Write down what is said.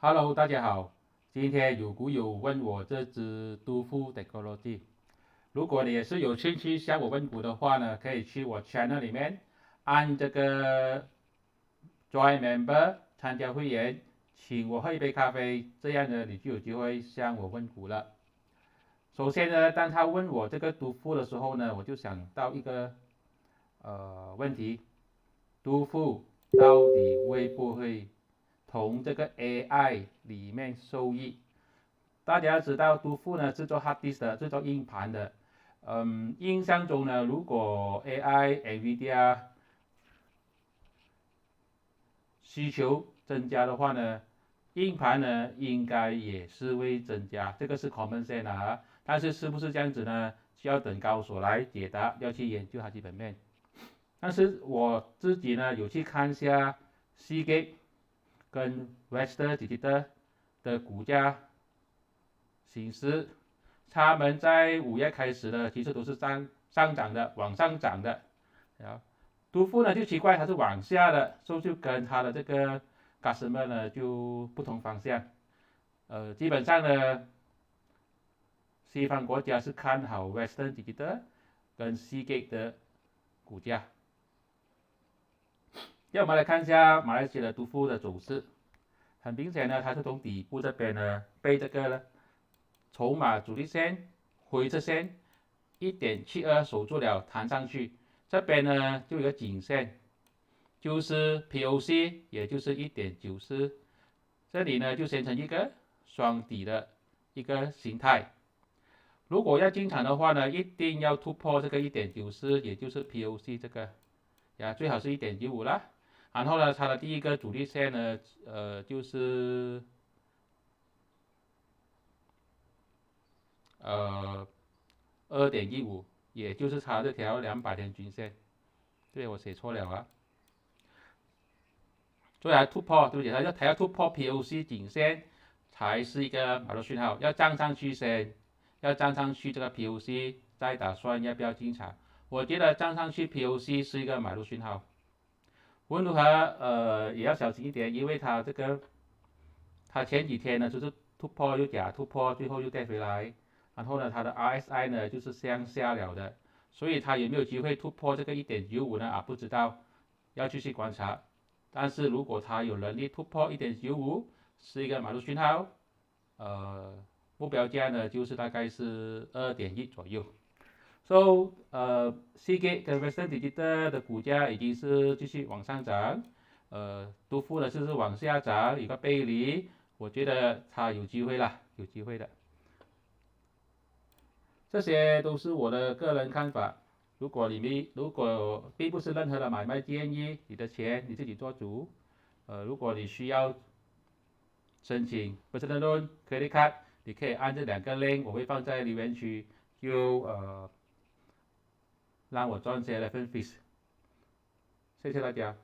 Hello，大家好。今天有股友问我这支杜富 Technology，如果你也是有兴趣向我问股的话呢，可以去我 channel 里面按这个 Join Member 参加会员，请我喝一杯咖啡，这样呢你就有机会向我问股了。首先呢，当他问我这个杜富的时候呢，我就想到一个问题：杜富到底会不会从这个 AI 里面受益？大家知道杜富呢是做 hard disk 的，是做硬盘的。印象中呢，如果 AI、NVIDIA 需求增加的话呢，硬盘呢应该也是会增加，这个是 common sense 啊。但是是不是这样子呢？需要等高手来解答，要去研究它基本面。但是我自己呢有去看一下 Seagate 跟 Western Digital 的股价显示，他们在5月开始的其实都是上涨的，往上涨的。杜富呢就奇怪，它是往下的，所以就跟它的这个 customer 呢就不同方向。基本上呢，西方国家是看好 Western Digital 跟 Seagate 的股价。要我们来看一下马来西亚的杜富的走势。很明显呢，它是从底部这边呢被这个筹码主力线、灰色线1.72守住了，弹上去。这边呢就有个颈线，就是 POC， 也就是1.94，这里呢就形成一个双底的一个形态。如果要进场的话呢，一定要突破这个1.94，也就是 POC 这个最好是1.95啦。然后呢，它的第一个主力线呢，就是2.15，也就是它这条200天均线。对，我写错了啊。所以它突破，对不起，它要突破 POC 颈线才是一个买入讯号，要站上去先，要站上去这个 POC，再打算要不要进场。我觉得站上去 POC 是一个买入讯号。无论如何，也要小心一点，因为它前几天呢就是突破又假突破，最后又跌回来，然后呢它的 RSI 呢就是向下了的，所以它有没有机会突破这个1.95呢？不知道，要继续观察。但是如果它有能力突破1.95，是一个买入讯号，目标价呢就是大概是2.1左右。So Seagate 跟 Western Digital 的股价已经是继续往上涨，杜富呢就是往下涨，一个背离，我觉得它有机会啦，有机会的。这些都是我的个人看法。如果并不是任何的买卖建议，你的钱你自己做主。如果你需要申请 personal loan credit card，你可以按这2个 link， 我会放在留言区，就让我赚些 reference fees。谢谢大家。